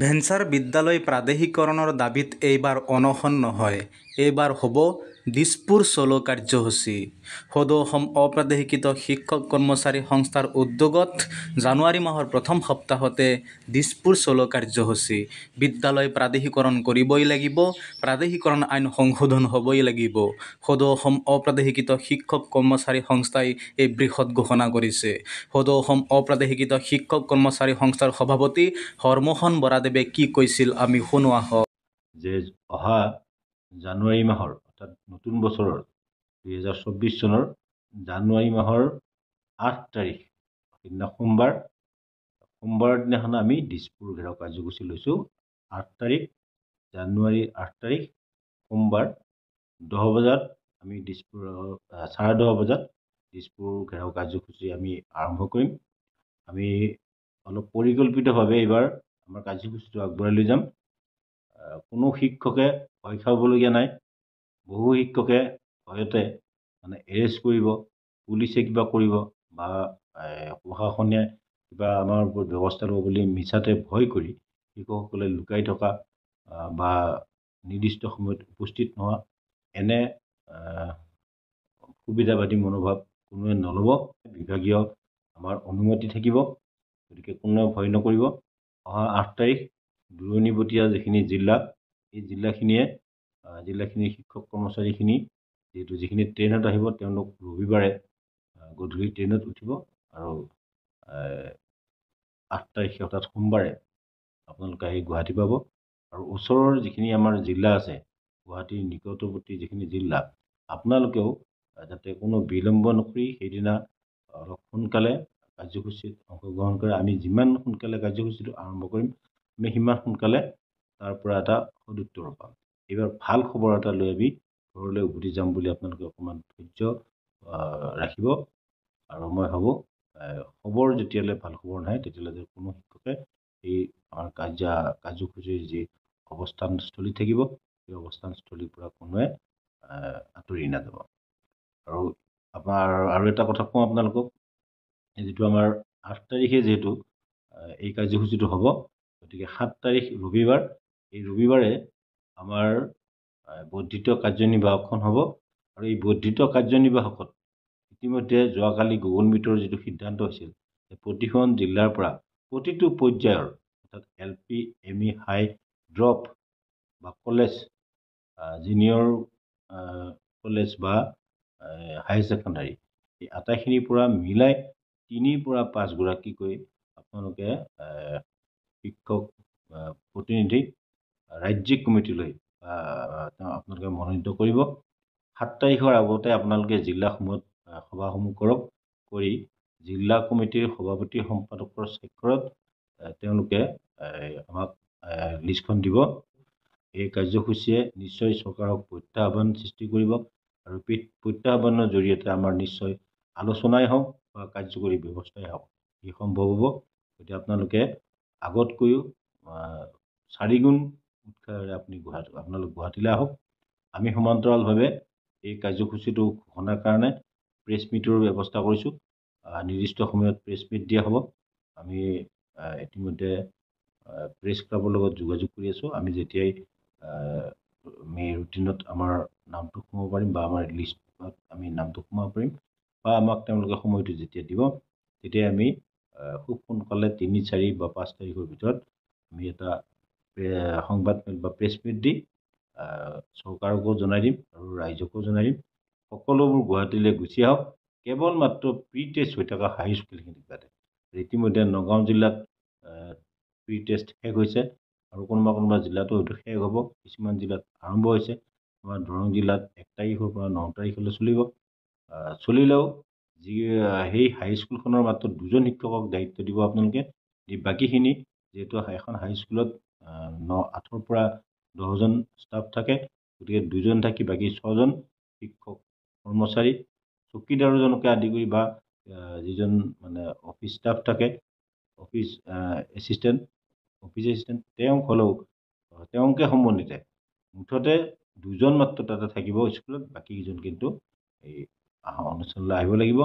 Venture বিদ্যালয় প্ৰাদেশিকৰণৰ দাবীত এইবাৰ অনশন নহয়, এইবাৰ হ'ব দিছপুৰ চলো কাৰ্যসূচী। সদৌ অসম অপ্ৰাদেশিকৃত শিক্ষক কৰ্মচাৰী সংস্থাৰ উদ্যোগত জানুৱাৰী মাহৰ প্ৰথম সপ্তাহতে দিছপুৰ চলো কাৰ্যসূচী। বিদ্যালয় প্ৰাদেশিকৰণ কৰিবই লাগিব, প্ৰাদেশিকৰণ আইন সংশোধন হ'বই লাগিব। সদৌ অসম অপ্ৰাদেশিকৃত শিক্ষক কৰ্মচাৰী সংস্থাই এই বৃহৎ ঘোষণা কৰিছে। সদৌ অসম অপ্ৰাদেশিকৃত শিক্ষক কৰ্মচাৰী সংস্থাৰ সভাপতি হৰমোহন বৰাদেৱে কি কৈছিল আমি শুনো আহক। যে অহা জানুৱাৰী মাহৰ অৰ্থাৎ নতুন বছৰৰ 2024 চনৰ জানুৱাৰী মাহৰ 8 তাৰিখ সিদিনা সোমবাৰৰ দিনাখন আমি দিছপুৰ ঘেৰাও কাৰ্যসূচী লৈছোঁ। 8 তাৰিখ জানুৱাৰী 8 তাৰিখ সোমবাৰ 10 বজাত আমি দিছপুৰ 10:30 বজাত দিছপুৰ ঘেৰাও কাৰ্যসূচী আমি আৰম্ভ কৰিম। আমি অলপ পৰিকল্পিতভাৱে এইবাৰ আমাৰ কাৰ্যসূচীটো আগবঢ়াই লৈ যাম। কোনো শিক্ষকে ভয় খাবলগীয়া নাই। বহু শিক্ষকে ভয়তে এৰেষ্ট কৰিব, পুলিচে কিবা কৰিব বা প্ৰশাসনে কিবা আমাৰ ওপৰত ব্যৱস্থা ল'ব বুলি মিছাতে ভয় কৰি শিক্ষকসকলে লুকাই থকা বা নিৰ্দিষ্ট সময়ত উপস্থিত নোহোৱা এনে সুবিধাবাদী মনোভাৱ কোনোৱে নল'ব। বিভাগীয় আমাৰ অনুমতি থাকিব, গতিকে কোনেও ভয় নকৰিব। অহা 8 তাৰিখ দূৰণিবতীয়া যিখিনি জিলা, এই জিলাখিনিৰ শিক্ষক কৰ্মচাৰীখিনি যিখিনি ট্ৰেইনত আহিব তেওঁলোক ৰবিবাৰে গধূলি ট্ৰেইনত উঠিব আৰু 8 তাৰিখে অৰ্থাৎ সোমবাৰে আপোনালোকে আহি গুৱাহাটী পাব। আৰু ওচৰৰ যিখিনি আমাৰ জিলা আছে, গুৱাহাটীৰ নিকটৱৰ্তী যিখিনি জিলা, আপোনালোকেও যাতে কোনো বিলম্ব নকৰি সেইদিনা অলপ সোনকালে কাৰ্যসূচীত অংশগ্ৰহণ কৰে। আমি যিমান সোনকালে কাৰ্যসূচীটো আৰম্ভ কৰিম আমি সিমান সোনকালে তাৰ পৰা এটা সদুত্তৰ পাম। এইবাৰ ভাল খবৰ এটা লৈ আমি ঘৰলৈ উভতি যাম বুলি আপোনালোকে অকণমান ধৈৰ্য ৰাখিব। আৰু মই ভাবোঁ খবৰ যেতিয়ালৈ ভাল খবৰ নাহে তেতিয়ালৈকে কোনো শিক্ষকে এই আমাৰ কাৰ্যসূচীৰ যি অৱস্থানস্থলী থাকিব সেই অৱস্থানস্থলীৰ পৰা কোনোৱে আঁতৰি নাযাব। আৰু এটা কথা কওঁ আপোনালোকক, যিটো আমাৰ 8 তাৰিখে যিহেতু এই কাৰ্যসূচীটো হ'ব, গতিকে 7 তাৰিখ ৰবিবাৰ, এই ৰবিবাৰে আমাৰ বৰ্ধিত কাৰ্যনিৰ্বাহকখন হ'ব। আৰু এই বৰ্ধিত কাৰ্যনিৰ্বাহকত ইতিমধ্যে যোৱাকালি গুগল মিটৰ যিটো সিদ্ধান্ত হৈছিল যে প্ৰতিখন জিলাৰ পৰা প্ৰতিটো পৰ্যায়ৰ অৰ্থাৎ LP, ME, হাই, ড্ৰপ বা কলেজ, জুনিয়ৰ কলেজ বা হাই ছেকেণ্ডাৰী, এই আটাইখিনিৰ পৰা মিলাই 3 পৰা 5 গৰাকীকৈ আপোনালোকে শিক্ষক প্ৰতিনিধি ৰাজ্যিক কমিটিলৈ আপোনালোকে মনোনীত কৰিব। 7 তাৰিখৰ আগতে আপোনালোকে জিলাসমূহত সভাসমূহ কৰক, কৰি জিলা কমিটিৰ সভাপতি সম্পাদকৰ স্বাক্ষৰত তেওঁলোকে আমাক লিষ্টখন দিব। এই কাৰ্যসূচীয়ে নিশ্চয় চৰকাৰক প্ৰত্যাহ্বান সৃষ্টি কৰিব আৰু প্ৰত্যাহ্বানৰ জৰিয়তে আমাৰ নিশ্চয় আলোচনাই হওক বা কাৰ্যকৰী ব্যৱস্থাই হওক ই সম্ভৱ হ'ব। গতিকে আপোনালোকে আগতকৈও 4 গুণ উৎসাহেৰে আপোনালোক গুৱাহাটীলৈ আহক। আমি সমান্তৰালভাৱে এই কাৰ্যসূচীটো ঘোষণাৰ কাৰণে প্ৰেছ মিটৰো ব্যৱস্থা কৰিছোঁ। নিৰ্দিষ্ট সময়ত প্ৰেছ মিট দিয়া হ'ব। আমি ইতিমধ্যে প্ৰেছ ক্লাবৰ লগত যোগাযোগ কৰি আছোঁ। আমি যেতিয়াই ৰুটিনত আমাৰ নামটো সোমাব পাৰিম বা আমাৰ লিষ্টত আমি নামটো সোমাব পাৰিম বা আমাক তেওঁলোকে সময়টো যেতিয়া দিব তেতিয়াই আমি খুব সোনকালে 3, 4 বা 5 তাৰিখৰ ভিতৰত আমি এটা সংবাদমেল বা প্ৰেছ মিট দি চৰকাৰকো জনাই দিম আৰু ৰাইজকো জনাই দিম। সকলোবোৰ গুৱাহাটীলৈ গুচি আহক, কেৱল মাত্ৰ প্ৰি টেষ্ট হৈ থকা হাইস্কুলখিনিক বাদে। ইতিমধ্যে নগাঁও জিলাত প্ৰি টেষ্ট শেষ হৈছে আৰু কোনোবা জিলাতো হয়তো শেষ হ'ব, কিছুমান জিলাত আৰম্ভ হৈছে। আমাৰ দৰং জিলাত 1 তাৰিখৰ পৰা 9 তাৰিখলৈ চলিব। চলিলেও সেই হাইস্কুলখনৰ মাত্ৰ 2জন শিক্ষকক দায়িত্ব দিব আপোনালোকে। বাকীখিনি যিহেতু এখন হাইস্কুলত 8ৰ পৰা 10জন ষ্টাফ থাকে, গতিকে 2জন থাকি বাকী 6জন শিক্ষক কৰ্মচাৰী, চকীদাৰজনকে আদি কৰি বা যিজন অফিচ ষ্টাফ থাকে, অফিচ এছিষ্টেণ্ট তেওঁকে সম্বন্ধিতে মুঠতে 2জন মাত্ৰ তাতে থাকিব স্কুলত, বাকীকেইজন কিন্তু এই অনুষ্ঠানলৈ আহিব লাগিব।